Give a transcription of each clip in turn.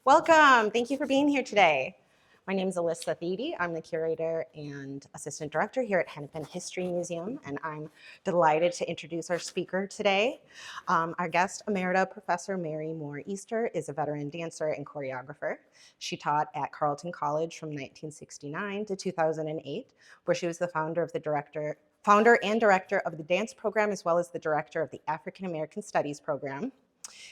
Welcome. Thank you for being here today. My name is Alyssa Thede. I'm the curator and assistant director here at Hennepin History Museum, and I'm delighted to introduce our speaker today. Our guest, Emerita Professor Mary Moore Easter, is a veteran dancer and choreographer. She taught at Carleton College from 1969 to 2008, where she was the founder and director of the dance program, as well as the director of the African American Studies program.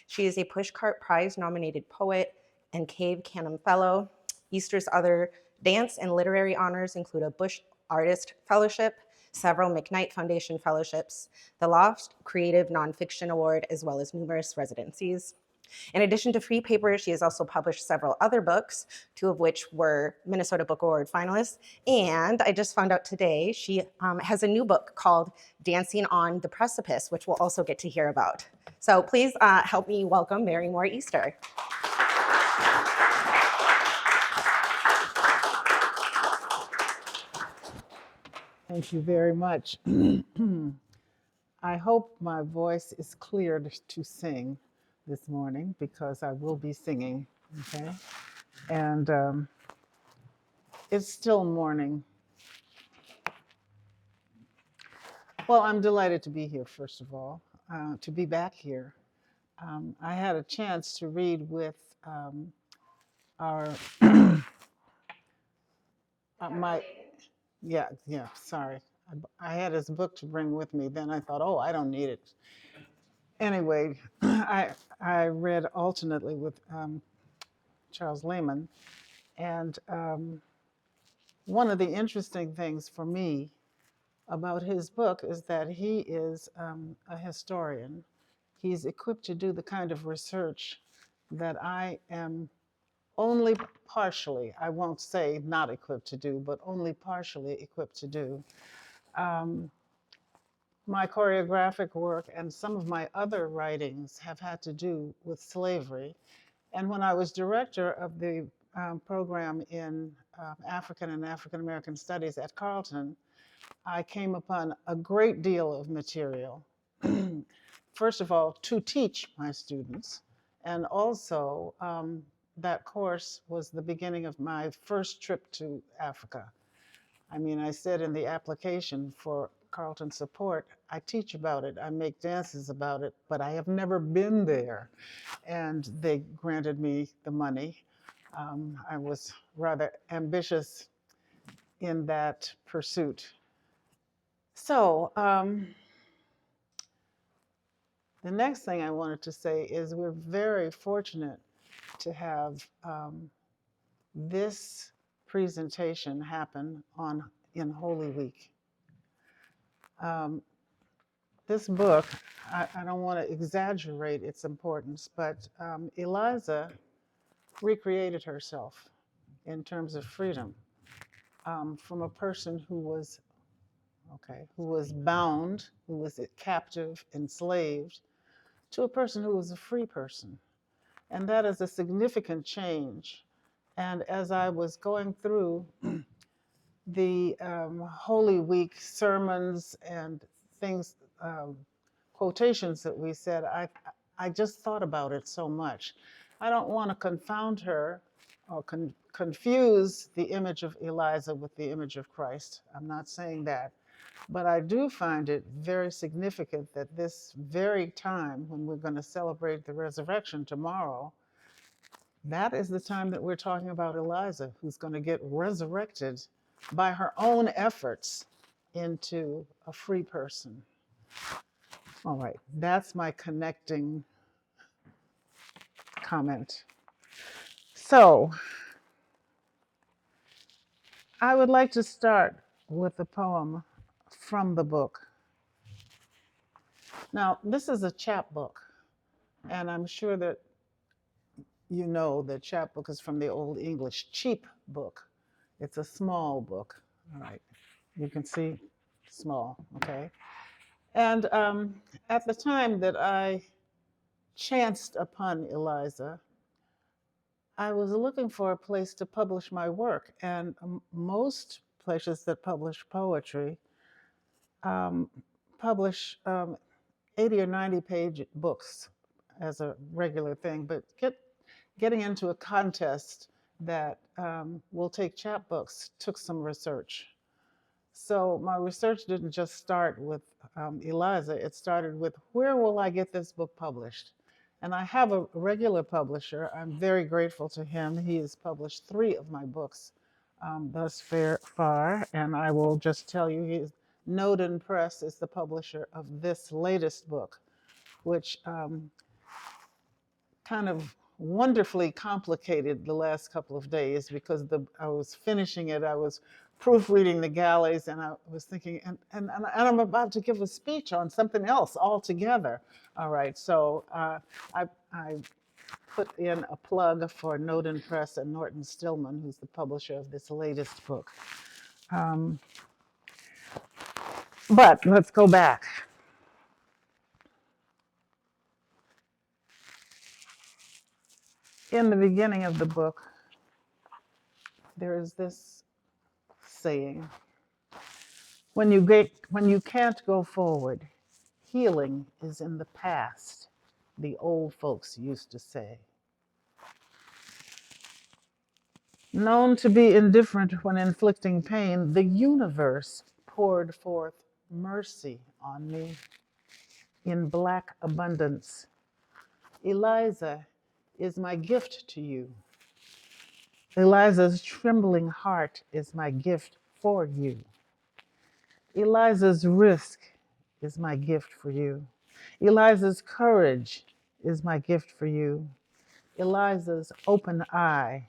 She is a Pushcart Prize nominated poet and Cave Canem Fellow. Easter's other dance and literary honors include a Bush Artist Fellowship, several McKnight Foundation Fellowships, the Loft Creative Nonfiction Award, as well as numerous residencies. In addition to free papers, she has also published several other books, two of which were Minnesota Book Award finalists. And I just found out today she has a new book called Dancing on the Precipice, which we'll also get to hear about. So please help me welcome Mary Moore Easter. Thank you very much. I hope my voice is cleared to sing this morning because I will be singing, okay? And it's still morning. Well, I'm delighted to be here, first of all, to be back here. I had a chance to read with our, sorry. I had his book to bring with me. Then I thought, oh, I don't need it. Anyway, I read alternately with Charles Lehman, and one of the interesting things for me about his book is that he is a historian. He's equipped to do the kind of research that I am only partially, I won't say not equipped to do, but only partially equipped to do. My choreographic work and some of my other writings have had to do with slavery. And when I was director of the program in African and African American Studies at Carleton, I came upon a great deal of material. First of all, to teach my students, and also that course was the beginning of my first trip to Africa. I mean, I said in the application for Carleton support, I teach about it, I make dances about it, but I have never been there. And they granted me the money. I was rather ambitious in that pursuit. So the next thing I wanted to say is we're very fortunate to have this presentation happen in Holy Week. This book, I don't want to exaggerate its importance, but Eliza recreated herself in terms of freedom from a person who was bound, who was captive, enslaved, to a person who was a free person. And that is a significant change. And as I was going through the Holy Week sermons and things, quotations that we said, I just thought about it so much. I don't want to confound her or confuse the image of Eliza with the image of Christ. I'm not saying that. But I do find it very significant that this very time when we're going to celebrate the resurrection tomorrow, that is the time that we're talking about Eliza, who's going to get resurrected by her own efforts into a free person. All right, that's my connecting comment. So, I would like to start with a poem from the book. Now, this is a chapbook, and I'm sure that you know that chapbook is from the Old English, cheap book. It's a small book. All right, you can see small, okay? And at the time that I chanced upon Eliza, I was looking for a place to publish my work, and most places that publish poetry publish 80 or 90 page books as a regular thing, but getting into a contest that will take chapbooks took some research. So my research didn't just start with Eliza, it started with where will I get this book published? And I have a regular publisher. I'm very grateful to him. He has published 3 of my books thus far, and I will just tell you, Noden Press is the publisher of this latest book, which kind of wonderfully complicated the last couple of days because I was finishing it, I was proofreading the galleys, and I was thinking, and I'm about to give a speech on something else altogether. All right, so I put in a plug for Noden Press and Norton Stillman, who's the publisher of this latest book. But let's go back. In the beginning of the book, there is this saying, when you can't go forward, healing is in the past, the old folks used to say. Known to be indifferent when inflicting pain, the universe poured forth mercy on me in black abundance. Eliza is my gift to you. Eliza's trembling heart is my gift for you. Eliza's risk is my gift for you. Eliza's courage is my gift for you. Eliza's open eye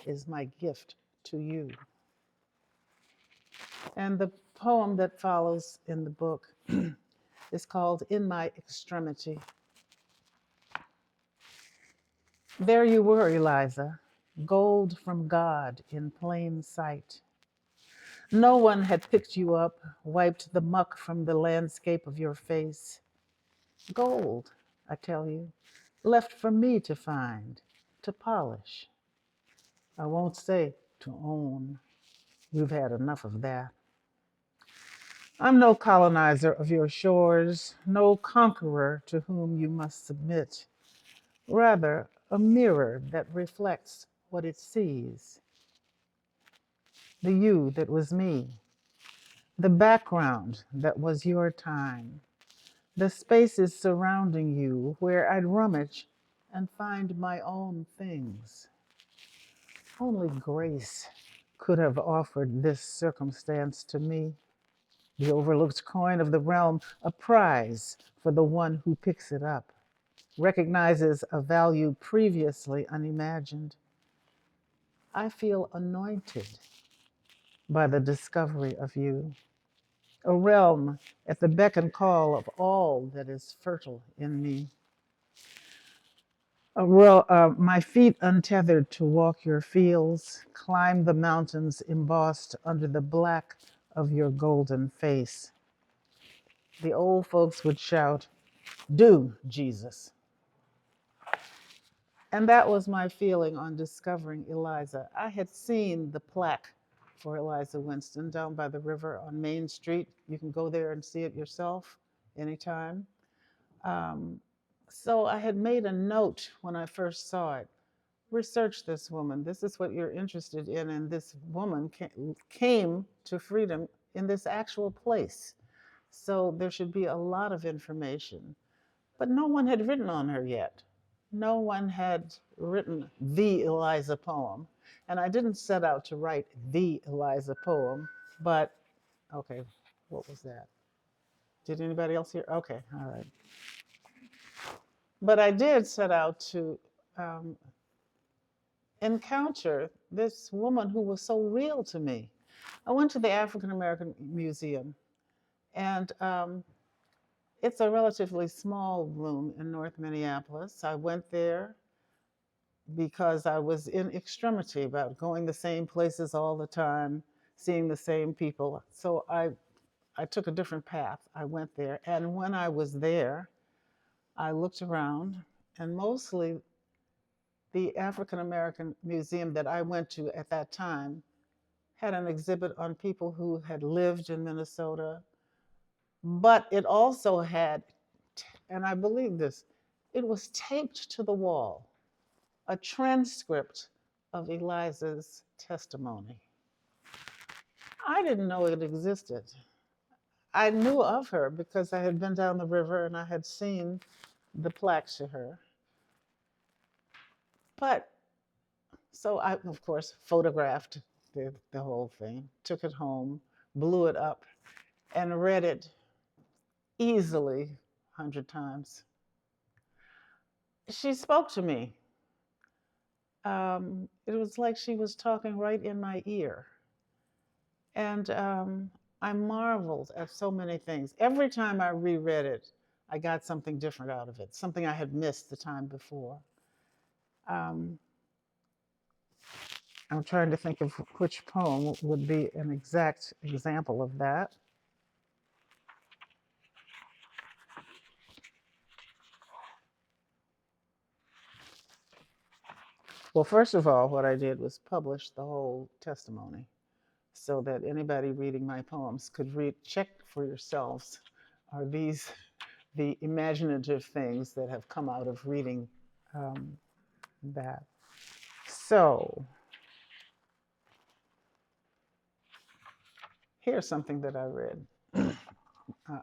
is my gift to you. And the poem that follows in the book is called In My Extremity. There you were, Eliza, gold from God in plain sight. No one had picked you up, wiped the muck from the landscape of your face. Gold, I tell you, left for me to find, to polish. I won't say to own. You've had enough of that. I'm no colonizer of your shores, no conqueror to whom you must submit. Rather, a mirror that reflects what it sees. The you that was me, the background that was your time, the spaces surrounding you where I'd rummage and find my own things. Only grace could have offered this circumstance to me. The overlooked coin of the realm, a prize for the one who picks it up, recognizes a value previously unimagined. I feel anointed by the discovery of you, a realm at the beck and call of all that is fertile in me. My feet untethered to walk your fields, climb the mountains embossed under the black of your golden face. The old folks would shout, "Do, Jesus." And that was my feeling on discovering Eliza. I had seen the plaque for Eliza Winston down by the river on Main Street. You can go there and see it yourself anytime. So I had made a note when I first saw it. Research this woman. This is what you're interested in. And this woman came to freedom in this actual place. So there should be a lot of information. But no one had written on her yet. No one had written the Eliza poem. And I didn't set out to write the Eliza poem, but, okay, what was that? Did anybody else hear? Okay, all right. But I did set out to encounter this woman who was so real to me. I went to the African American Museum, and it's a relatively small room in North Minneapolis. I went there because I was in extremity about going the same places all the time, seeing the same people. So I took a different path. I went there, and when I was there, I looked around, and mostly the African American Museum that I went to at that time had an exhibit on people who had lived in Minnesota, but it also had, and I believe this, it was taped to the wall a transcript of Eliza's testimony. I didn't know it existed. I knew of her because I had been down the river and I had seen the plaques to her. But so I, of course, photographed the whole thing, took it home, blew it up, and read it easily 100 times. She spoke to me. It was like she was talking right in my ear. And I marveled at so many things. Every time I reread it, I got something different out of it, something I had missed the time before. I'm trying to think of which poem would be an exact example of that. Well, first of all, what I did was publish the whole testimony so that anybody reading my poems could check for yourselves, are these the imaginative things that have come out of reading that. So here's something that I read.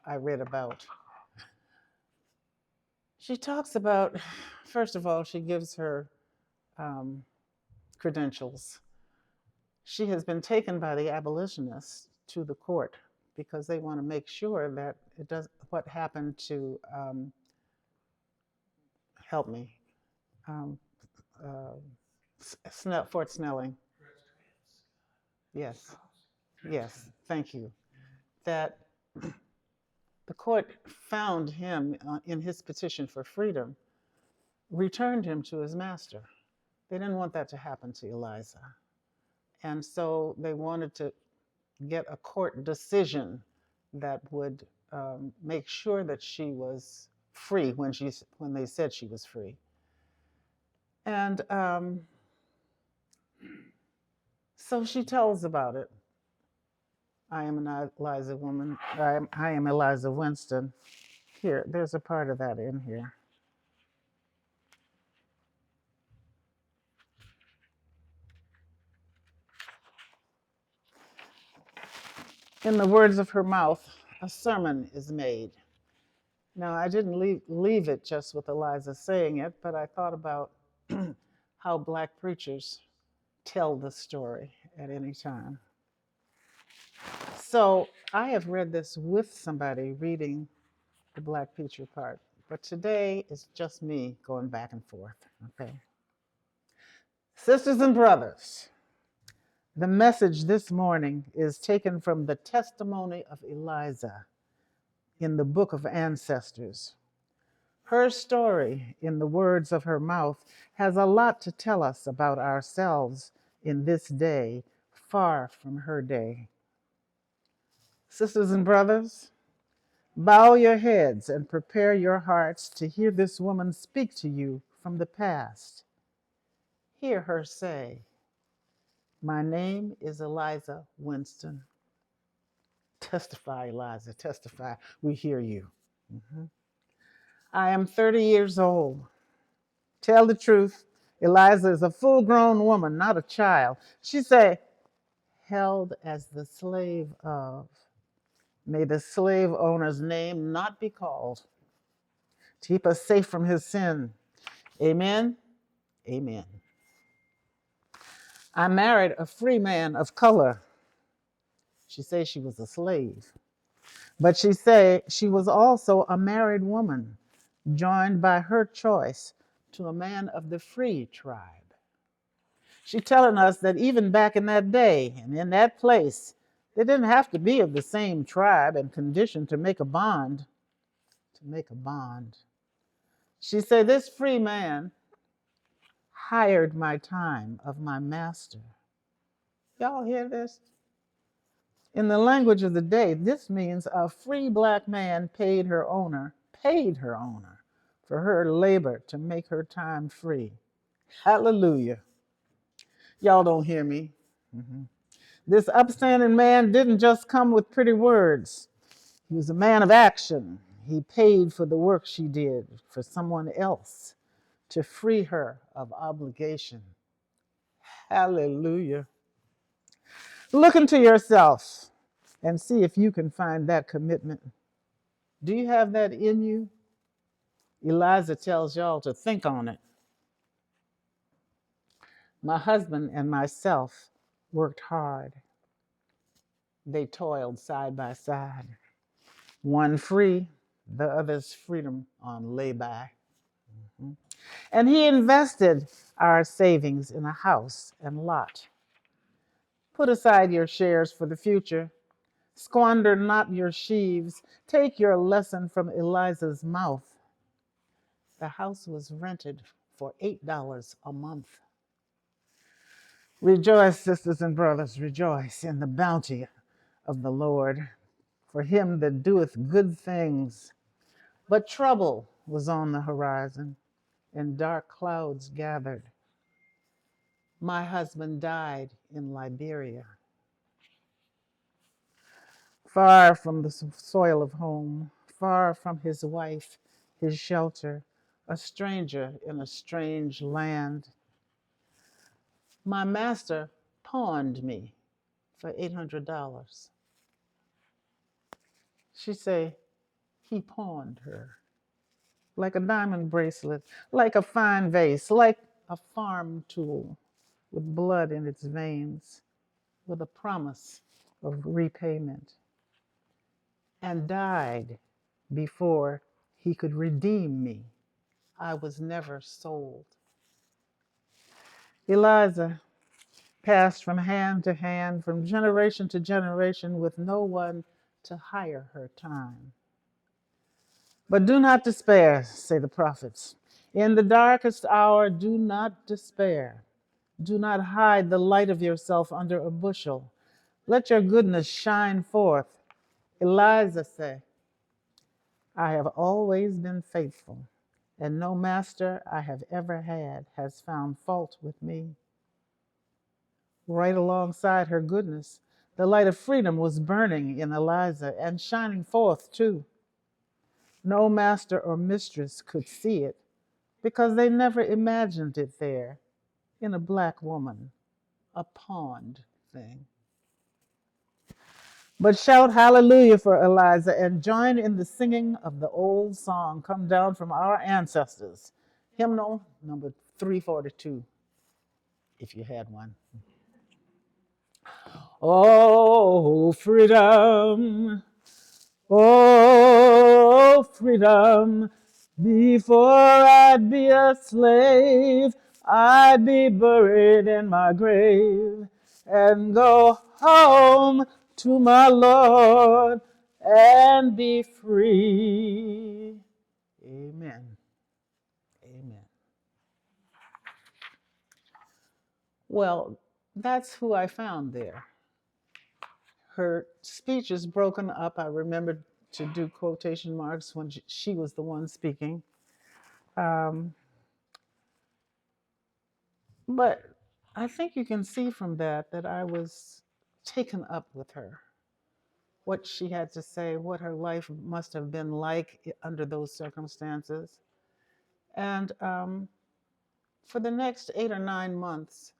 I read about. She talks about, first of all, she gives her credentials. She has been taken by the abolitionists to the court because they want to make sure that it does what happened to help me Fort Snelling. Yes, yes, thank you. That the court found him in his petition for freedom, returned him to his master. They didn't want that to happen to Eliza. And so they wanted to get a court decision that would make sure that she was free when they said she was free. And so she tells about it. I am an Eliza woman. I am Eliza Winston. Here, there's a part of that in here. In the words of her mouth, a sermon is made. Now, I didn't leave it just with Eliza saying it, but I thought about how Black preachers tell the story at any time. So I have read this with somebody reading the Black preacher part, but today it's just me going back and forth, okay? Sisters and brothers, the message this morning is taken from the Testimony of Eliza in the Book of Ancestors. Her story, in the words of her mouth, has a lot to tell us about ourselves in this day, far from her day. Sisters and brothers, bow your heads and prepare your hearts to hear this woman speak to you from the past. Hear her say, "My name is Eliza Winston." Testify, Eliza, testify. We hear you. Mm-hmm. I am 30 years old. Tell the truth, Eliza is a full-grown woman, not a child. She say, held as the slave of. May the slave owner's name not be called. To keep us safe from his sin. Amen? Amen. I married a free man of color. She says she was a slave. But she say she was also a married woman, joined by her choice to a man of the free tribe. She's telling us that even back in that day and in that place, they didn't have to be of the same tribe and condition to make a bond. To make a bond. She said, this free man hired my time of my master. Y'all hear this? In the language of the day, this means a free Black man paid her owner for her labor to make her time free. Hallelujah. Y'all don't hear me. Mm-hmm. This upstanding man didn't just come with pretty words. He was a man of action. He paid for the work she did for someone else to free her of obligation. Hallelujah. Look into yourself and see if you can find that commitment. Do you have that in you? Eliza tells y'all to think on it. My husband and myself worked hard. They toiled side by side. One free, the other's freedom on lay-by. And he invested our savings in a house and lot. Put aside your shares for the future. Squander not your sheaves. Take your lesson from Eliza's mouth. The house was rented for $8 a month. Rejoice, sisters and brothers, rejoice in the bounty of the Lord, for him that doeth good things. But trouble was on the horizon, and dark clouds gathered. My husband died in Liberia, far from the soil of home, far from his wife, his shelter, a stranger in a strange land. My master pawned me for $800. She say, he pawned her, like a diamond bracelet, like a fine vase, like a farm tool with blood in its veins, with a promise of repayment, and died before he could redeem me. I was never sold. Eliza passed from hand to hand, from generation to generation, with no one to hire her time. But do not despair, say the prophets. In the darkest hour, do not despair. Do not hide the light of yourself under a bushel. Let your goodness shine forth. Eliza said, I have always been faithful, and no master I have ever had has found fault with me. Right alongside her goodness, the light of freedom was burning in Eliza and shining forth too. No master or mistress could see it because they never imagined it there in a black woman, a pawned thing. But shout hallelujah for Eliza and join in the singing of the old song come down from our ancestors. Hymnal number 342, if you had one. Oh, freedom, oh, freedom, before I'd be a slave, I'd be buried in my grave and go home to my Lord and be free. Amen. Amen. Well, that's who I found there. Her speech is broken up. I remembered to do quotation marks when she was the one speaking. But I think you can see from that I was taken up with her. What she had to say, what her life must have been like under those circumstances. And for the next 8 or 9 months,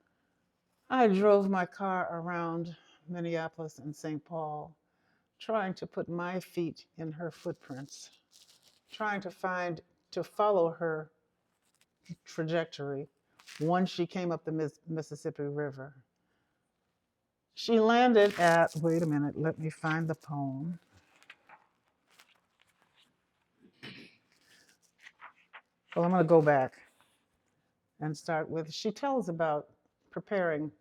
I drove my car around Minneapolis and St. Paul, trying to put my feet in her footprints, trying to follow her trajectory once she came up the Mississippi River. She landed at, wait a minute, let me find the poem. Well, I'm going to go back and start with, she tells about preparing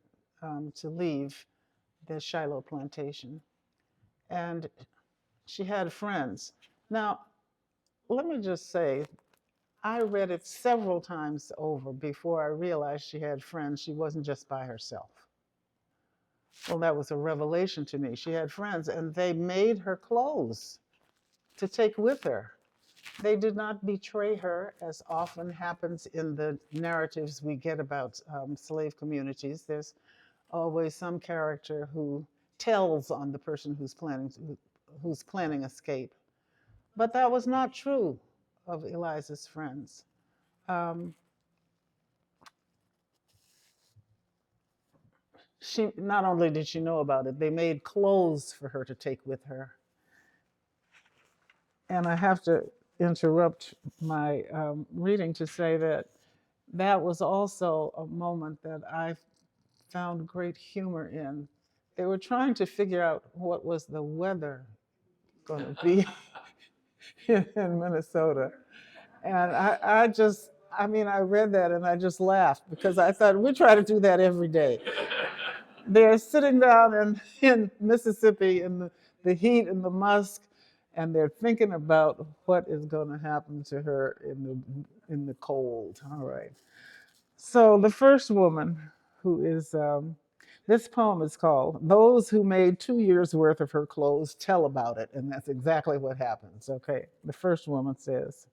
to leave the Shiloh plantation. And she had friends. Now, let me just say, I read it several times over before I realized she had friends. She wasn't just by herself. Well, that was a revelation to me. She had friends, and they made her clothes to take with her. They did not betray her, as often happens in the narratives we get about slave communities. There's always some character who tells on the person who's planning escape. But that was not true of Eliza's friends. She not only did she know about it, they made clothes for her to take with her. And I have to interrupt my reading to say that that was also a moment that I found great humor in. They were trying to figure out what was the weather going to be in Minnesota. And I read that and I just laughed because I thought we try to do that every day. They're sitting down in Mississippi in the heat and the musk, and they're thinking about what is going to happen to her in the cold. All right. So the first woman who is, this poem is called "Those Who Made 2 Years' Worth of Her Clothes Tell About It," and that's exactly what happens. Okay. The first woman says,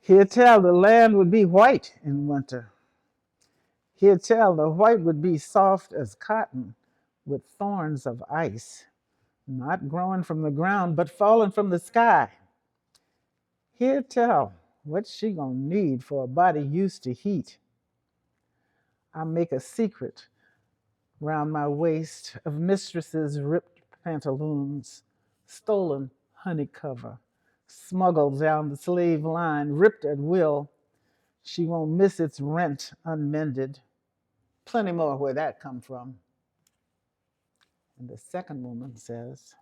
"He'd tell the land would be white in winter. He'd tell the white would be soft as cotton with thorns of ice, not growing from the ground, but falling from the sky. He'd tell what she gonna need for a body used to heat. I make a secret round my waist of mistresses' ripped pantaloons, stolen honey cover, smuggled down the slave line, ripped at will. She won't miss its rent unmended. Plenty more where that come from." And the second woman says,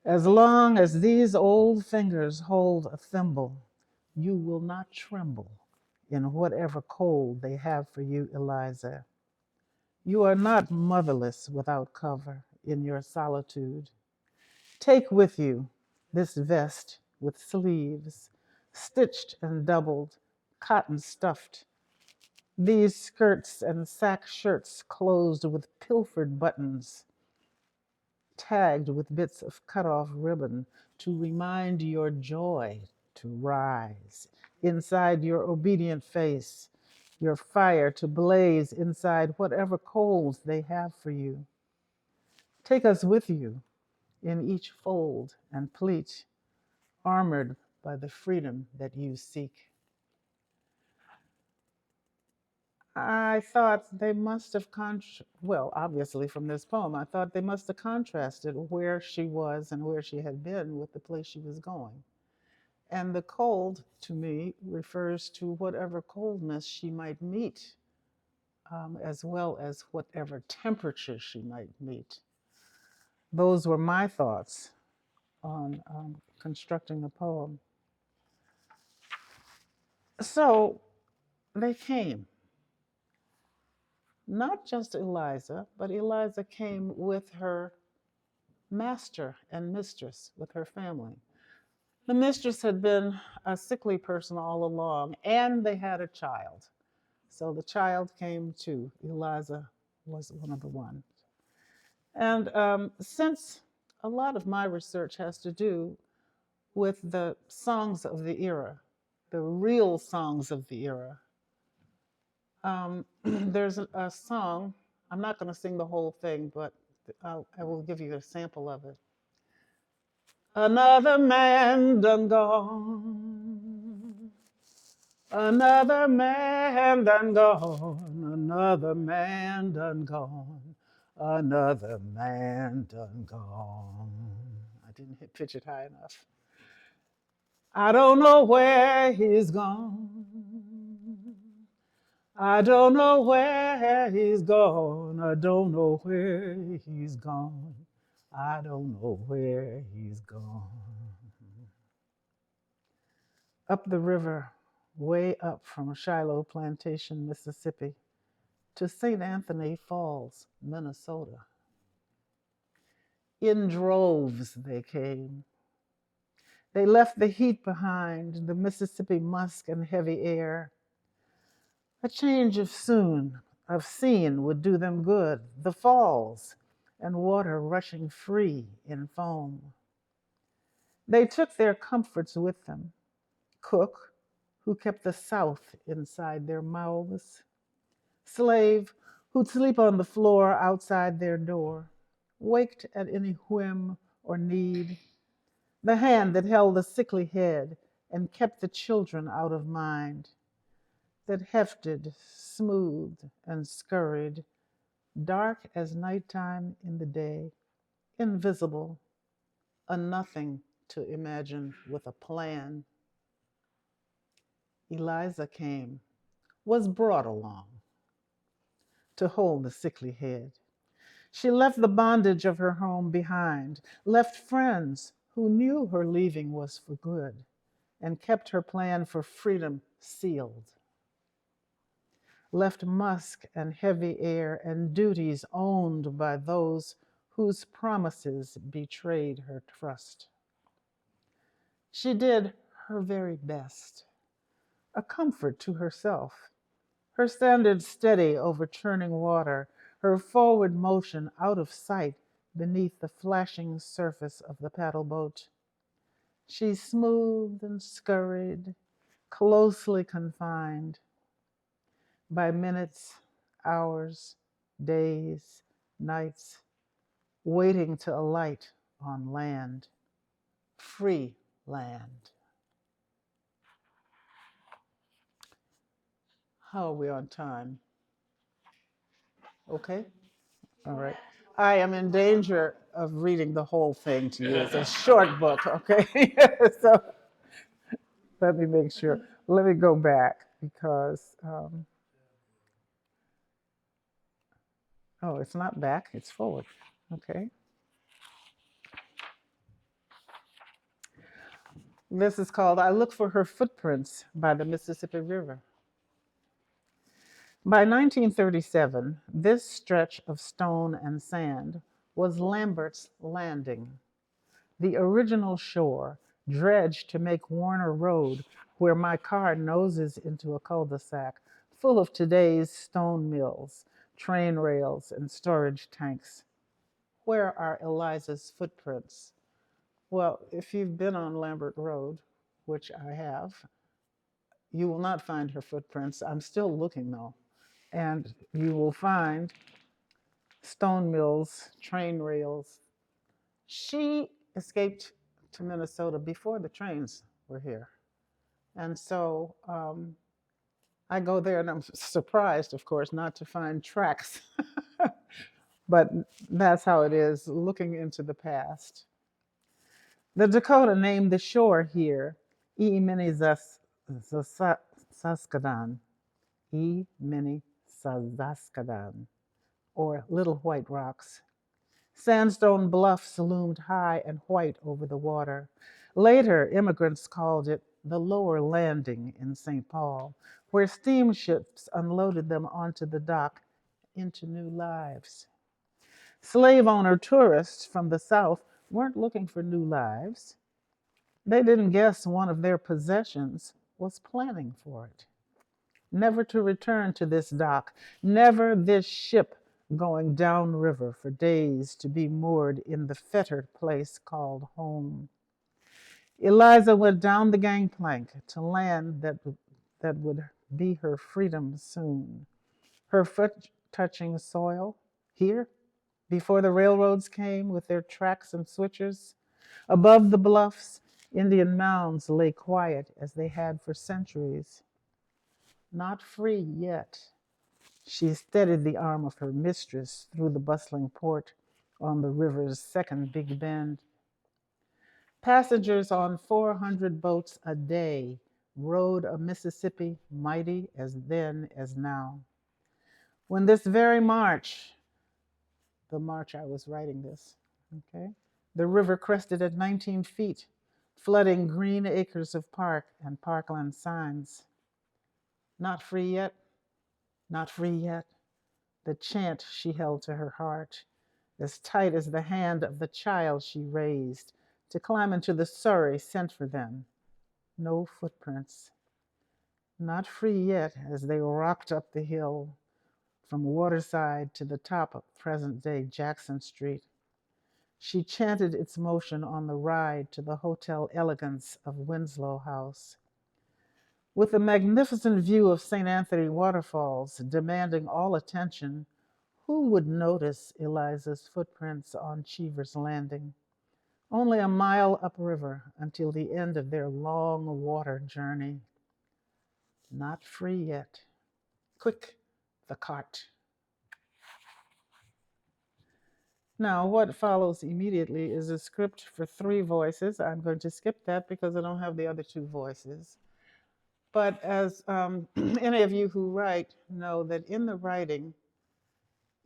"As long as these old fingers hold a thimble, you will not tremble in whatever cold they have for you, Eliza. You are not motherless without cover in your solitude. Take with you this vest with sleeves, stitched and doubled, cotton stuffed, these skirts and sack shirts closed with pilfered buttons, tagged with bits of cut-off ribbon to remind your joy to rise inside your obedient face, your fire to blaze inside whatever coals they have for you. Take us with you in each fold and pleat, armored by the freedom that you seek." I thought they must have, well, obviously from this poem, I thought they must have contrasted where she was and where she had been with the place she was going. And the cold, to me, refers to whatever coldness she might meet, as well as whatever temperature she might meet. Those were my thoughts on constructing the poem. So they came. Not just Eliza, but Eliza came with her master and mistress, with her family. The mistress had been a sickly person all along, and they had a child. So the child came too. Eliza was one of the ones. And since a lot of my research has to do with the songs of the era, the real songs of the era, there's a song. I'm not going to sing the whole thing, but I will give you a sample of it. Another man done gone. Another man done gone. Another man done gone. Another man done gone. I didn't pitch it high enough. I don't know where he's gone. I don't know where he's gone. I don't know where he's gone. I don't know where he's gone. Up the river, way up from Shiloh Plantation, Mississippi, to St. Anthony Falls, Minnesota. In droves they came. They left the heat behind, the Mississippi musk and heavy air. A change of scene would do them good. The falls and water rushing free in foam. They took their comforts with them. Cook, who kept the South inside their mouths. Slave, who'd sleep on the floor outside their door, waked at any whim or need. The hand that held the sickly head and kept the children out of mind. that hefted, smoothed, and scurried, dark as nighttime in the day, invisible, a nothing to imagine with a plan. Eliza came, was brought along to hold the sickly head. She left the bondage of her home behind, left friends who knew her leaving was for good, and kept her plan for freedom sealed. Left musk and heavy air and duties owned by those whose promises betrayed her trust. She did her very best, a comfort to herself, her standard steady over churning water, her forward motion out of sight beneath the flashing surface of the paddle boat. She smoothed and scurried, closely confined by minutes, hours, days, nights, waiting to alight on land, free land. How are we on time? Okay? All right. I am in danger of reading the whole thing to you. It's a short book, okay? So let me make sure. Let me go back because, oh, it's not back, it's forward. Okay. This is called I Look for Her Footprints by the Mississippi River. By 1937, this stretch of stone and sand was Lambert's Landing, the original shore, dredged to make Warner Road, where my car noses into a cul-de-sac, full of today's stone mills, train rails, and storage tanks. Where are Eliza's footprints? Well, if you've been on Lambert Road, which I have, you will not find her footprints. I'm still looking though. And you will find stone mills, train rails. She escaped to Minnesota before the trains were here. And so I go there and I'm surprised, of course, not to find tracks. But that's how it is, looking into the past. The Dakota named the shore here Saskadan, Saskadan, or Little White Rocks. Sandstone bluffs loomed high and white over the water. Later, immigrants called it the Lower Landing in St. Paul, where steamships unloaded them onto the dock into new lives. Slave owner tourists from the South weren't looking for new lives. They didn't guess one of their possessions was planning for it. Never to return to this dock, never this ship going downriver for days to be moored in the fettered place called home. Eliza went down the gangplank to land that would be her freedom soon. Her foot touching soil here, before the railroads came with their tracks and switchers. Above the bluffs, Indian mounds lay quiet as they had for centuries. Not free yet. She steadied the arm of her mistress through the bustling port on the river's second big bend. Passengers on 400 boats a day rode a Mississippi mighty as then as now. When this very March, the March I was writing this, okay, the river crested at 19 feet, flooding green acres of park and parkland signs. Not free yet, not free yet. The chant she held to her heart, as tight as the hand of the child she raised to climb into the surrey sent for them. No footprints. Not free yet as they rocked up the hill from Waterside to the top of present-day Jackson Street. She chanted its motion on the ride to the Hotel Elegance of Winslow House. With the magnificent view of St. Anthony waterfalls demanding all attention, who would notice Eliza's footprints on Cheever's Landing? Only a mile upriver until the end of their long water journey. not free yet. Quick, the cart. Now, what follows immediately is a script for 3 voices. I'm going to skip that because I don't have the other 2 voices. But as any of you who write know that in the writing,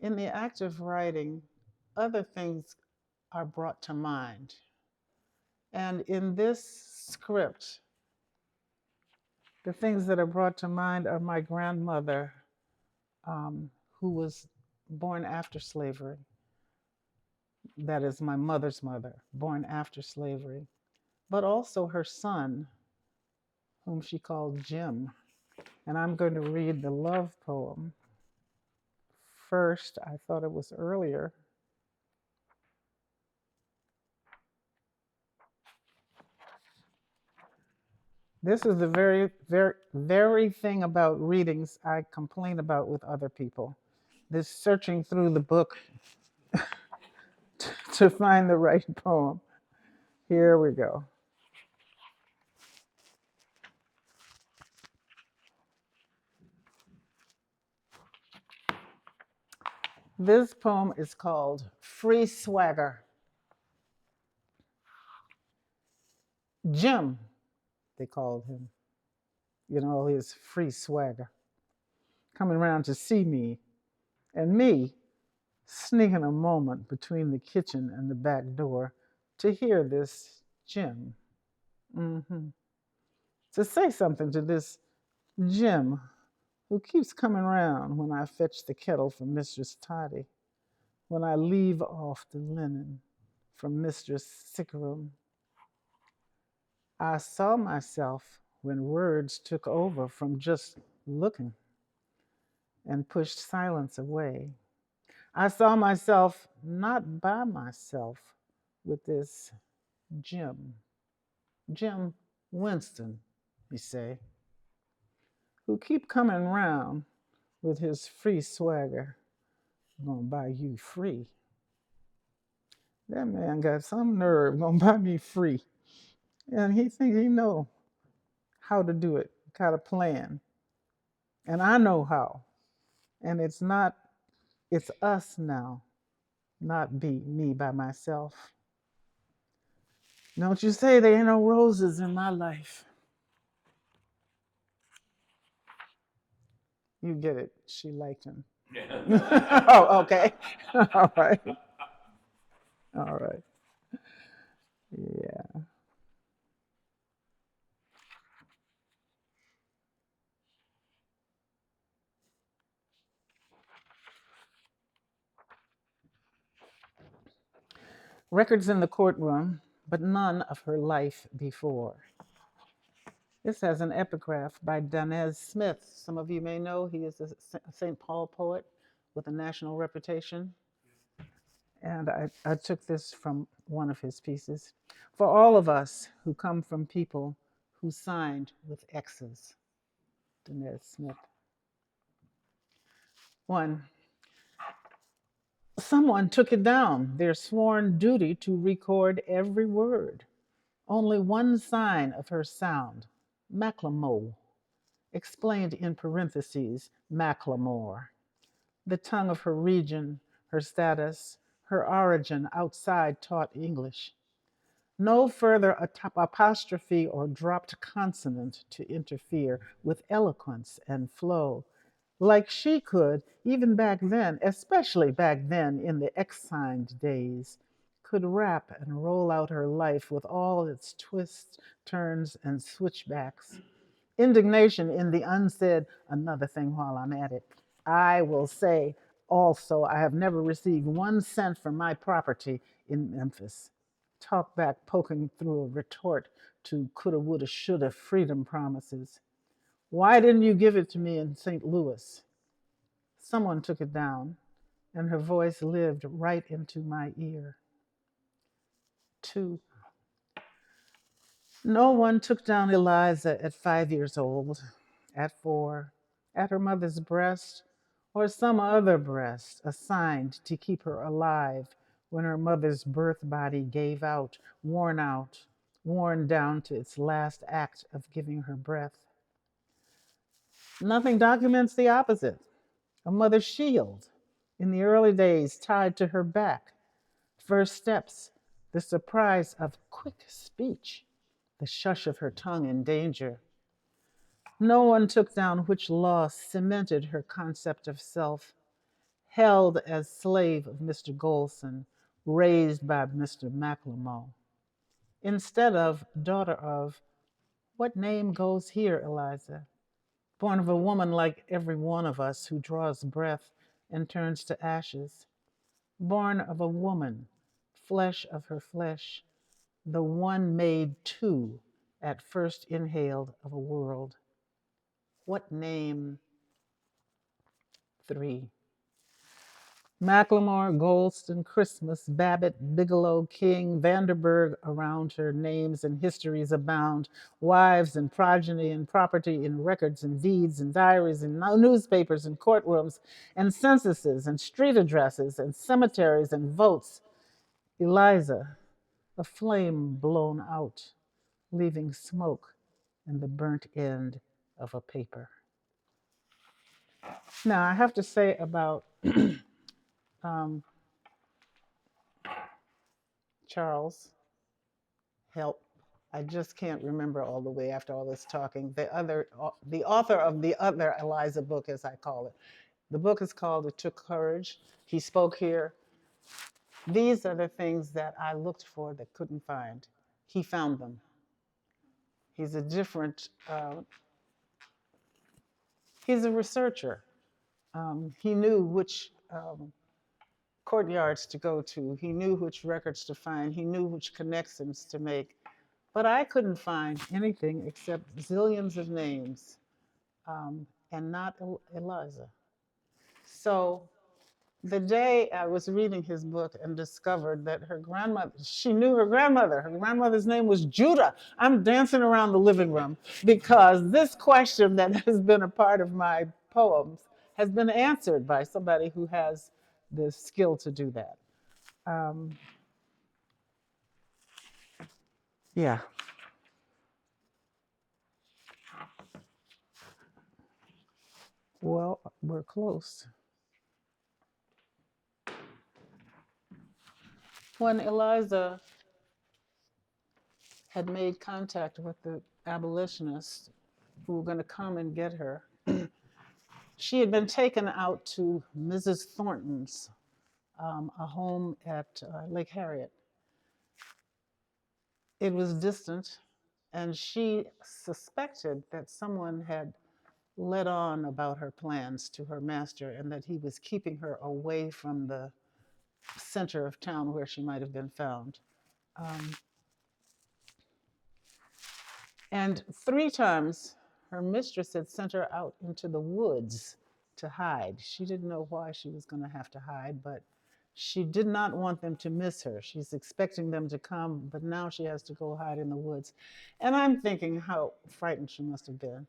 in the act of writing, other things are brought to mind. And in this script, the things that are brought to mind are my grandmother, who was born after slavery. That is my mother's mother, born after slavery, but also her son, whom she called Jim. And I'm going to read the love poem first. I thought it was earlier. This is the very thing about readings I complain about with other people. This searching through the book to find the right poem. Here we go. This poem is called Free Swagger. Jim, they called him. You know, his free swagger. Coming around to see me, and me sneaking a moment between the kitchen and the back door to hear this Jim. To say something to this Jim who keeps coming round when I fetch the kettle from Mistress Toddy, when I leave off the linen from Mistress Sickroom. I saw myself when words took over from just looking and pushed silence away. I saw myself not by myself with this Jim Winston, you say, who keep coming round with his free swagger. I'm gonna buy you free. That man got some nerve, gonna buy me free. And he think he know how to do it, how to plan. And I know how. And it's us now, not me by myself. Don't you say there ain't no roses in my life. You get it. She liked him. Oh, okay. All right. All right. Yeah. Records in the courtroom, but none of her life before. This has an epigraph by Danez Smith. Some of you may know he is a St. Paul poet with a national reputation. And I took this from one of his pieces. For all of us who come from people who signed with X's. Danez Smith. 1. Someone took it down, their sworn duty to record every word. Only one sign of her sound, Macklemore, explained in parentheses, Macklemore. The tongue of her region, her status, her origin outside taught English. No further apostrophe or dropped consonant to interfere with eloquence and flow. Like she could, even back then, especially back then in the X-signed days, could rap and roll out her life with all its twists, turns, and switchbacks. Indignation in the unsaid, another thing while I'm at it. I will say also, I have never received 1 cent for my property in Memphis. Talk back poking through a retort to coulda, woulda, shoulda freedom promises. Why didn't you give it to me in St. Louis? Someone took it down, and her voice lived right into my ear. 2. No one took down Eliza at 5 years old, at 4, at her mother's breast, or some other breast assigned to keep her alive when her mother's birth body gave out, worn down to its last act of giving her breath. Nothing documents the opposite. A mother's shield in the early days tied to her back. First steps, the surprise of quick speech, the shush of her tongue in danger. No one took down which law cemented her concept of self, held as slave of Mr. Golson, raised by Mr. McLemore. Instead of daughter of, what name goes here, Eliza? Born of a woman like every one of us who draws breath and turns to ashes. Born of a woman, flesh of her flesh, the one made two at first inhaled of a world. What name? 3. Macklemore, Goldston, Christmas, Babbitt, Bigelow, King, Vanderburg, around her names and histories abound, wives and progeny and property in records and deeds and diaries and newspapers and courtrooms and censuses and street addresses and cemeteries and votes. Eliza, a flame blown out, leaving smoke and the burnt end of a paper. Now, I have to say about Charles, help. I just can't remember all the way after all this talking. The author of the other Eliza book, as I call it. The book is called It Took Courage. He spoke here. These are the things that I looked for that couldn't find. He found them. He's a different, he's a researcher. He knew which courtyards to go to. He knew which records to find. He knew which connections to make. But I couldn't find anything except zillions of names, and not Eliza. So the day I was reading his book and discovered that her grandmother, she knew her grandmother. Her grandmother's name was Judah. I'm dancing around the living room because this question that has been a part of my poems has been answered by somebody who has the skill to do that. Yeah. Well, we're close. When Eliza had made contact with the abolitionists who were going to come and get her, she had been taken out to Mrs. Thornton's, a home at Lake Harriet. It was distant, and she suspected that someone had let on about her plans to her master and that he was keeping her away from the center of town where she might have been found. And 3 times her mistress had sent her out into the woods to hide. She didn't know why she was going to have to hide, but she did not want them to miss her. She's expecting them to come, but now she has to go hide in the woods. And I'm thinking how frightened she must have been.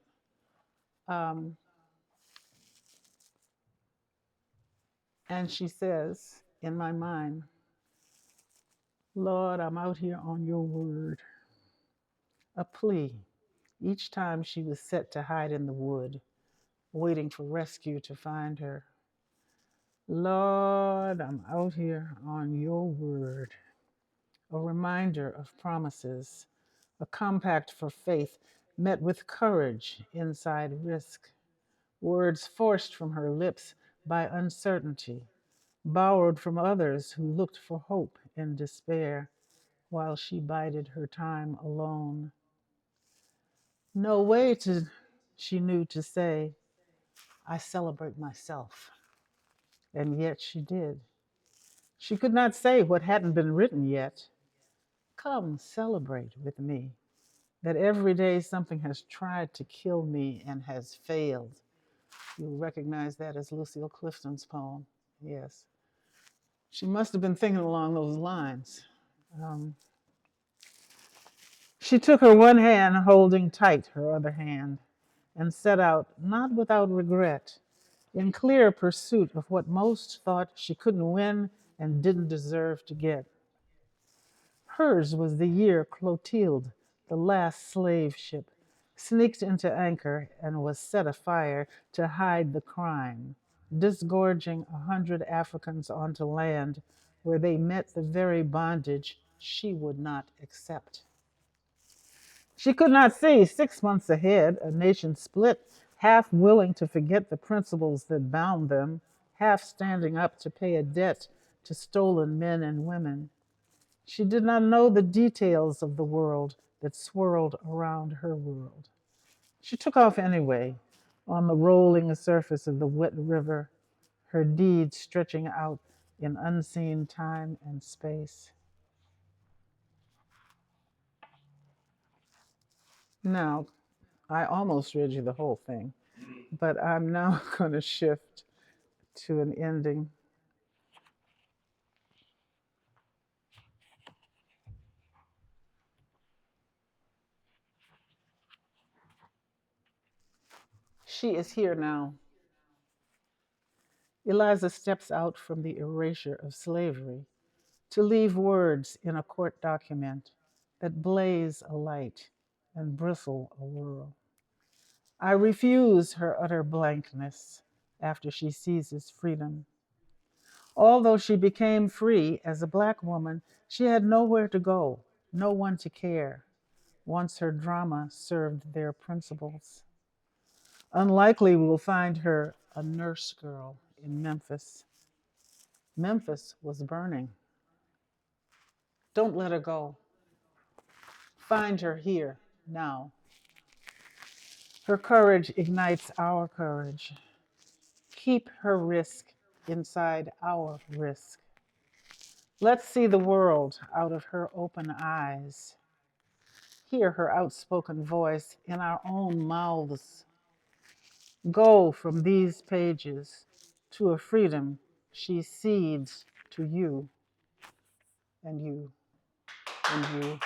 And she says, in my mind, Lord, I'm out here on your word. A plea each time she was set to hide in the wood, waiting for rescue to find her. Lord, I'm out here on your word. A reminder of promises, a compact for faith met with courage inside risk. Words forced from her lips by uncertainty, borrowed from others who looked for hope in despair while she bided her time alone. No way she knew to say, I celebrate myself. And yet she did. She could not say what hadn't been written yet. Come celebrate with me that every day something has tried to kill me and has failed. You'll recognize that as Lucille Clifton's poem. Yes. She must have been thinking along those lines. She took her one hand, holding tight her other hand, and set out, not without regret, in clear pursuit of what most thought she couldn't win and didn't deserve to get. Hers was the year Clotilde, the last slave ship, sneaked into Anchor and was set afire to hide the crime, disgorging 100 Africans onto land where they met the very bondage she would not accept. She could not see 6 months ahead, a nation split, half willing to forget the principles that bound them, half standing up to pay a debt to stolen men and women. She did not know the details of the world that swirled around her world. She took off anyway, on the rolling surface of the wet river, her deeds stretching out in unseen time and space. Now, I almost read you the whole thing, but I'm now going to shift to an ending. She is here now. Eliza steps out from the erasure of slavery to leave words in a court document that blaze a light and bristle a whirl. I refuse her utter blankness after she seizes freedom. Although she became free as a Black woman, she had nowhere to go, no one to care, once her drama served their principles. Unlikely we'll find her a nurse girl in Memphis. Memphis was burning. Don't let her go. Find her here, now. Her courage ignites our courage. Keep her risk inside our risk. Let's see the world out of her open eyes. Hear her outspoken voice in our own mouths. Go from these pages to a freedom she cedes to you and you and you.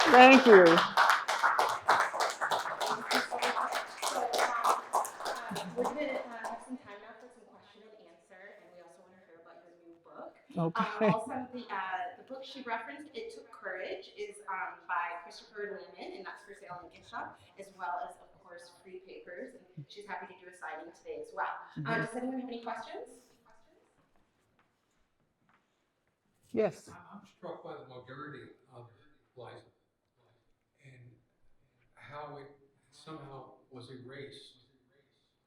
Thank you. We're going to have some time now for some question and answer, and we also want to hear about your new book. Okay. Also, the book she referenced, It Took Courage, is by Christopher Lehman, and that's for sale in the gift shop, as well as, of course, free papers. And she's happy to do a signing today as well. Does anyone have any questions? Yes. I'm struck by the modernity of life and how it somehow was erased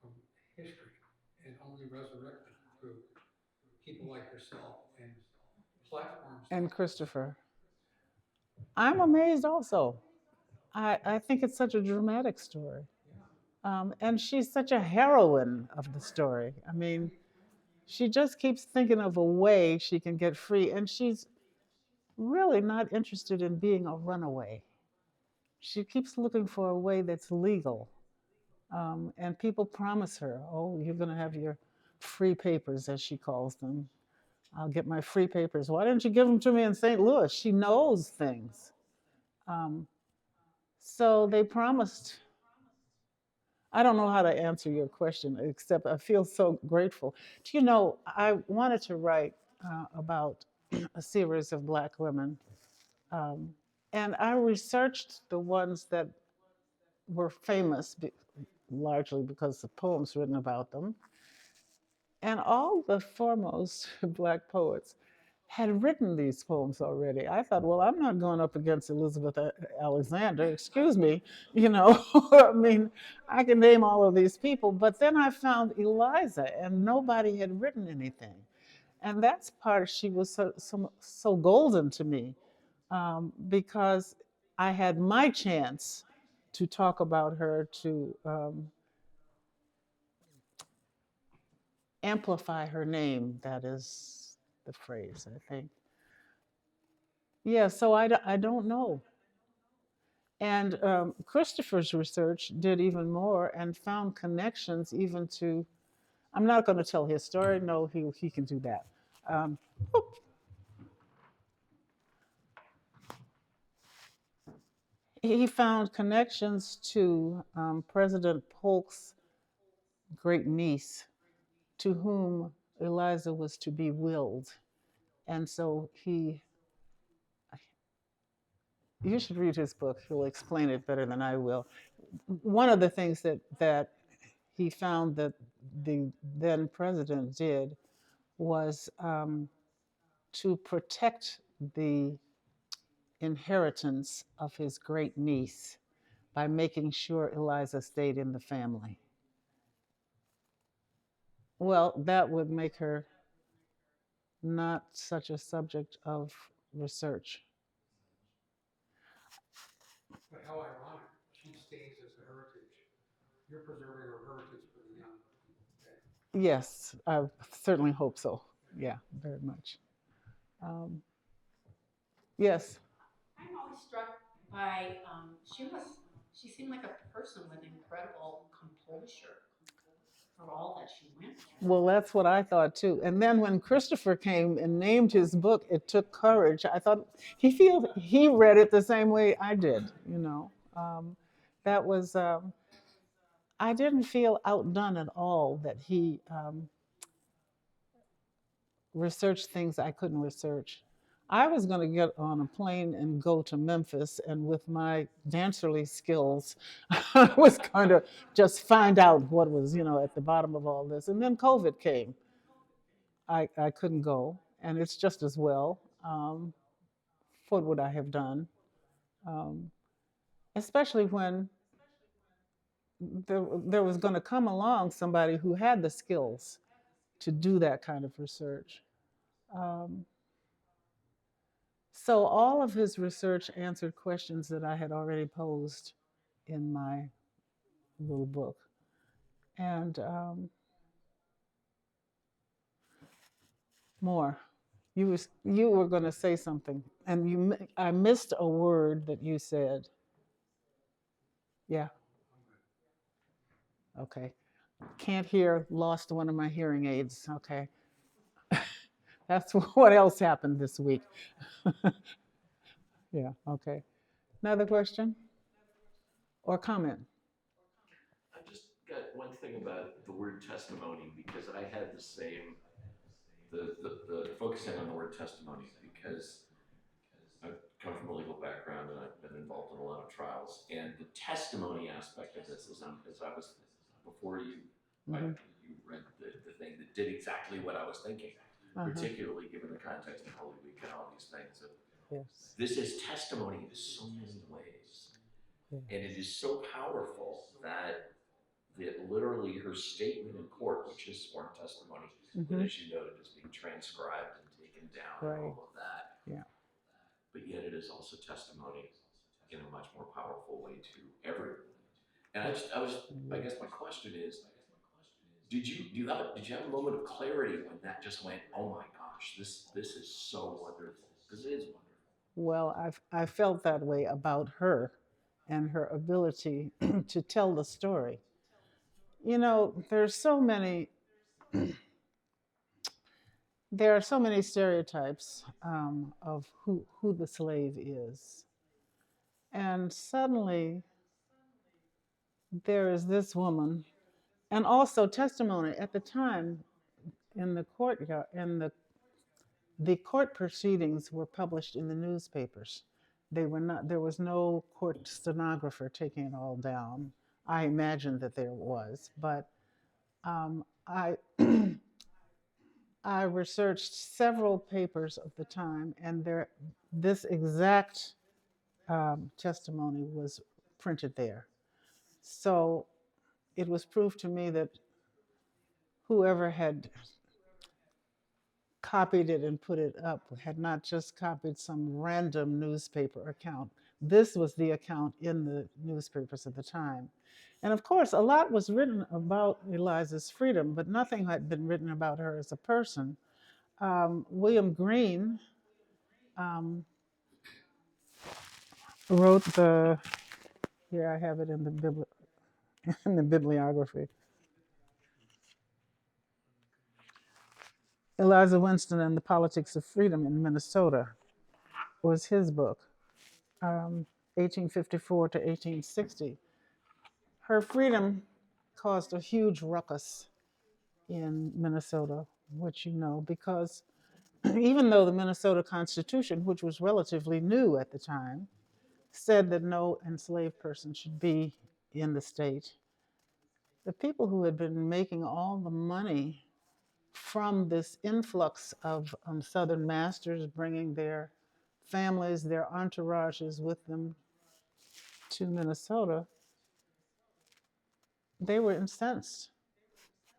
from history and only resurrected through people like yourself and platforms. And Christopher. I'm amazed also. I think it's such a dramatic story. And she's such a heroine of the story. I mean, she just keeps thinking of a way she can get free, and she's really not interested in being a runaway. She keeps looking for a way that's legal. And people promise her, oh, you're going to have your free papers, as she calls them. I'll get my free papers. Why didn't you give them to me in St. Louis? She knows things. So they promised. I don't know how to answer your question, except I feel so grateful. Do you know, I wanted to write about a series of Black women, um, and I researched the ones that were famous, largely because of poems written about them. And all the foremost Black poets had written these poems already. I thought, well, I'm not going up against Elizabeth Alexander, excuse me, I mean, I can name all of these people, but then I found Eliza and nobody had written anything. And that's part, she was so golden to me, because I had my chance to talk about her, to amplify her name. That is the phrase, I think. Yeah, so I don't know. And Christopher's research did even more and found connections even to, I'm not going to tell his story, no, he can do that. Um, he found connections to President Polk's great niece, to whom Eliza was to be willed. And so You should read his book. He'll explain it better than I will. One of the things that he found that the then president did was to protect the inheritance of his great niece by making sure Eliza stayed in the family. Well, that would make her not such a subject of research. But how ironic, she stays as a heritage. You're preserving her heritage for the young. Okay. Yes, I certainly hope so. Yeah, very much. Um, yes. I'm always struck by she seemed like a person with incredible composure for all that she went through. Well, that's what I thought too. And then when Christopher came and named his book, it took courage. I thought he read it the same way I did. You know, that was I didn't feel outdone at all that he researched things I couldn't research. I was going to get on a plane and go to Memphis, and with my dancerly skills, I was going to just find out what was, at the bottom of all this. And then COVID came. I couldn't go, and it's just as well. What would I have done? Um, Especially when there was going to come along somebody who had the skills to do that kind of research. Um, So all of his research answered questions that I had already posed in my little book. And more. You were going to say something, and I missed a word that you said. Yeah. Okay. Can't hear. Lost one of my hearing aids. Okay. That's what else happened this week. Yeah. Okay. Another question or comment? I just got one thing about the word testimony, because I had the same, the focusing on the word testimony, because I've come from a legal background and I've been involved in a lot of trials, and the testimony aspect of this is, as I was, before you, Mhm. you read the thing that did exactly what I was thinking, particularly given the context of Holy Week and all these things. Yes. This is testimony in so many ways, Yes. and it is so powerful that literally her statement in court, which is sworn testimony, but Mhm. as you noted, is being transcribed and taken down and Right. all of that. Yeah. But yet it is also testimony in a much more powerful way to everyone. And I guess my question is, did you have a moment of clarity when that just went, oh my gosh, this is so wonderful, because it is wonderful. Well, I felt that way about her and her ability to tell the story. There's so many there are so many stereotypes of who the slave is, and suddenly there is this woman, and also testimony at the time in the courtyard, the court proceedings were published in the newspapers. They were not. There was no court stenographer taking it all down. I imagine that there was, but I I researched several papers of the time, and this exact testimony was printed there. So it was proof to me that whoever had copied it and put it up had not just copied some random newspaper account. This was the account in the newspapers at the time. And of course, a lot was written about Eliza's freedom, but nothing had been written about her as a person. William Green wrote here I have it in in the bibliography. Eliza Winston and the Politics of Freedom in Minnesota was his book, 1854 to 1860. Her freedom caused a huge ruckus in Minnesota, which because even though the Minnesota Constitution, which was relatively new at the time, said that no enslaved person should be in the state. The people who had been making all the money from this influx of Southern masters bringing their families, their entourages with them to Minnesota, they were incensed.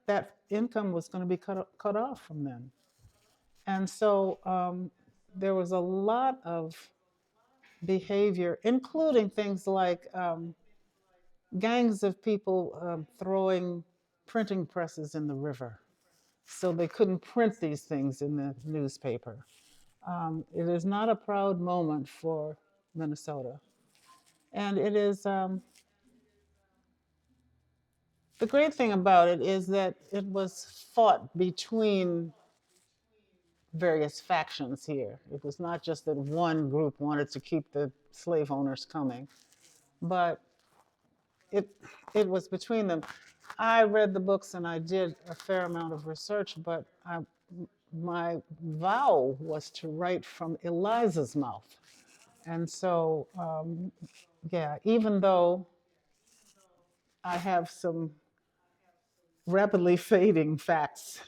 That income was going to be cut off from them. And so there was a lot of behavior, including things like gangs of people throwing printing presses in the river so they couldn't print these things in the newspaper. It is not a proud moment for Minnesota. And it is, the great thing about it is that it was fought between various factions here. It was not just that one group wanted to keep the slave owners coming, but it, it was between them. I read the books and I did a fair amount of research, but my vow was to write from Eliza's mouth. And so, yeah, even though I have some rapidly fading facts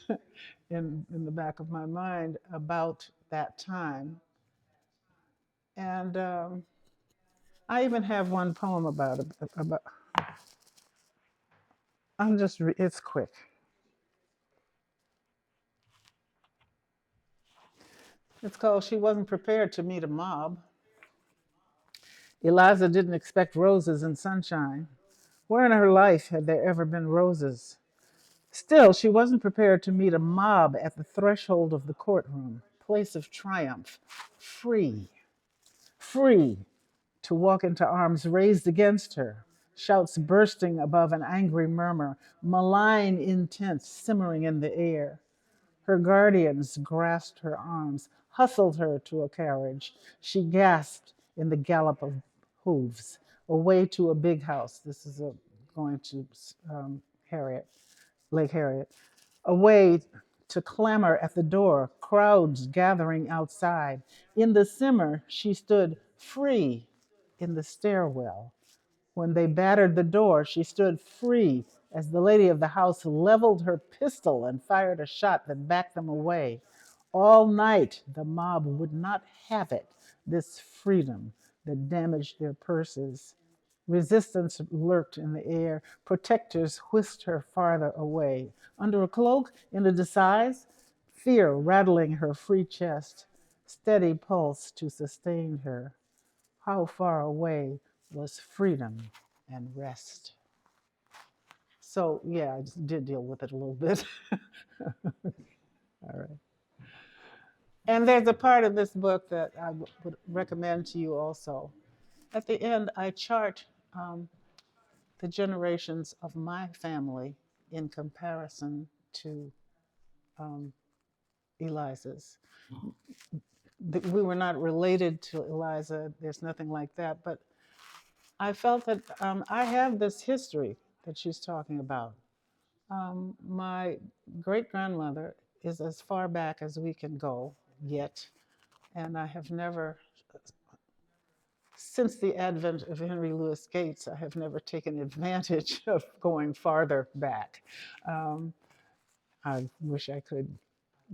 in the back of my mind about that time. And I even have one poem about it. It's quick. It's called She Wasn't Prepared to Meet a Mob. Eliza didn't expect roses and sunshine. Where in her life had there ever been roses? Still, she wasn't prepared to meet a mob at the threshold of the courtroom, place of triumph, free, free to walk into arms raised against her, shouts bursting above an angry murmur, malign intent simmering in the air. Her guardians grasped her arms, hustled her to a carriage. She gasped in the gallop of hooves, away to a big house. This is going to Lake Harriet. Away to clamor at the door, crowds gathering outside. In the simmer, she stood free in the stairwell. When they battered the door, she stood free as the lady of the house leveled her pistol and fired a shot that backed them away. All night, the mob would not have it, this freedom that damaged their purses. Resistance lurked in the air. Protectors whisked her farther away. Under a cloak, in a disguise, fear rattling her free chest, steady pulse to sustain her. How far away was freedom and rest? So, yeah, I just did deal with it a little bit. All right. And there's a part of this book that I would recommend to you also. At the end, I chart the generations of my family in comparison to Eliza's. We were not related to Eliza, there's nothing like that, but I felt that I have this history that she's talking about. My great-grandmother is as far back as we can go yet, and I have never, since the advent of Henry Louis Gates, I have never taken advantage of going farther back. I wish I could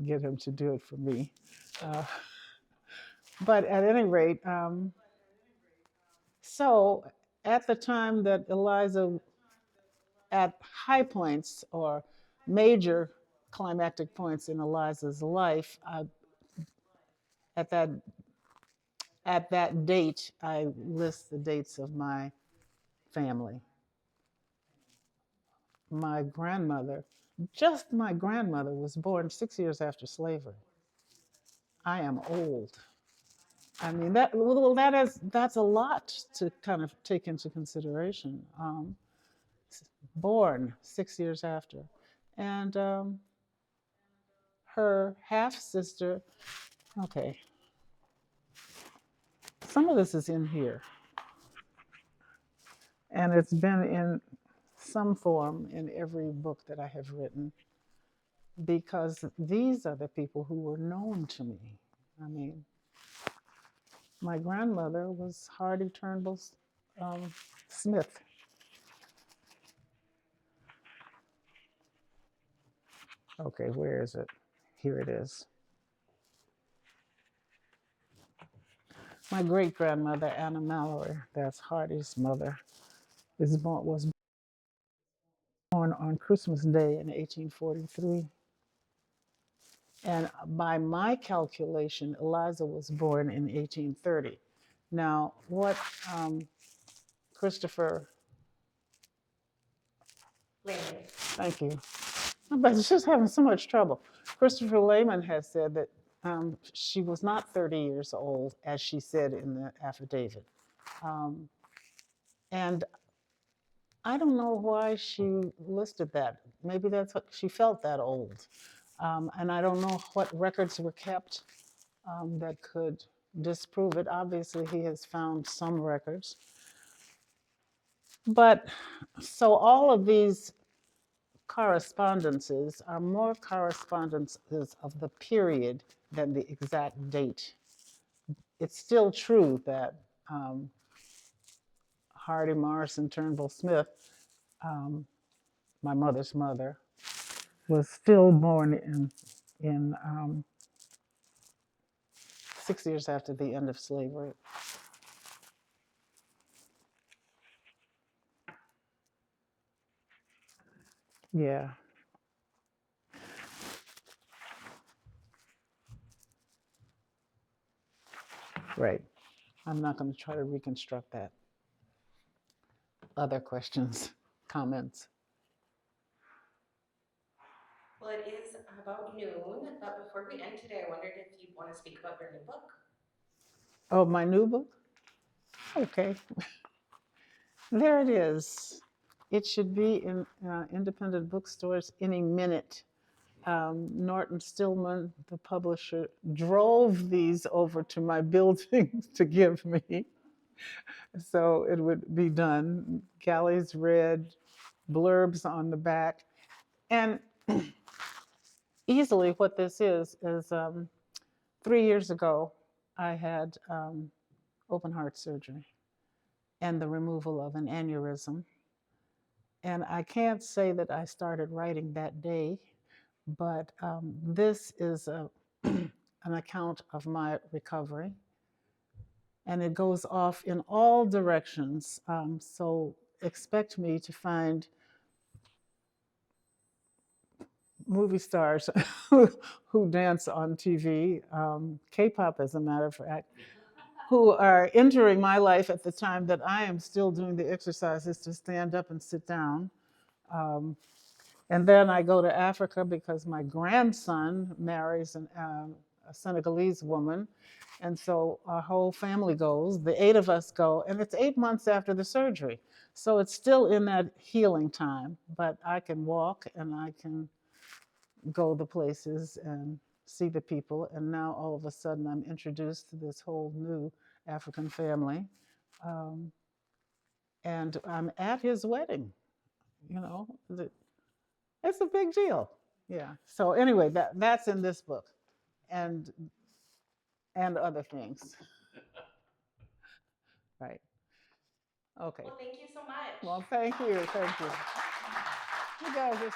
get him to do it for me. But at any rate, so at the time that Eliza, at high points or major climactic points in Eliza's life, at that date, I list the dates of my family. My grandmother, just my grandmother, was born 6 years after slavery. I am old. I mean, that's a lot to kind of take into consideration. Born 6 years after. And her half-sister, okay, some of this is in here. And it's been in some form in every book that I have written, because these are the people who were known to me. I mean, My grandmother was Hardy Turnbull Smith. Okay, where is it? Here it is. My great-grandmother, Anna Mallory, that's Hardy's mother, was born on Christmas Day in 1843. And by my calculation, Eliza was born in 1830. Now, what Christopher, Lehman. thank you. But it's just having so much trouble. Christopher Lehman has said that she was not 30 years old, as she said in the affidavit. And I don't know why she listed that. Maybe that's what she felt, that old. And I don't know what records were kept that could disprove it. Obviously, he has found some records. But so all of these correspondences are more correspondences of the period than the exact date. It's still true that Hardy Morrison Turnbull Smith, my mother's mother, was still born in 6 years after the end of slavery. Yeah. Right. I'm not going to try to reconstruct that. Other questions, comments? Well, it is about noon, but before we end today, I wondered if you'd want to speak about your new book. Oh, my new book? Okay. There it is. It should be in independent bookstores any minute. Norton Stillman, the publisher, drove these over to my building to give me. So it would be done. Galleys red, blurbs on the back. And easily what this is 3 years ago, I had open heart surgery and the removal of an aneurysm. And I can't say that I started writing that day, but this is an account of my recovery. And it goes off in all directions. So expect me to find movie stars who dance on TV, K-pop as a matter of fact, who are entering my life at the time that I am still doing the exercises to stand up and sit down. And then I go to Africa because my grandson marries a Senegalese woman. And so our whole family goes, the 8 of us go, and it's 8 months after the surgery. So it's still in that healing time, but I can walk and I can go the places and see the people. And now all of a sudden I'm introduced to this whole new African family. And I'm at his wedding, you know. It's a big deal. Yeah. So anyway, that's in this book and other things. Right. Okay. Well, thank you so much. Well, thank you. Thank you. You guys are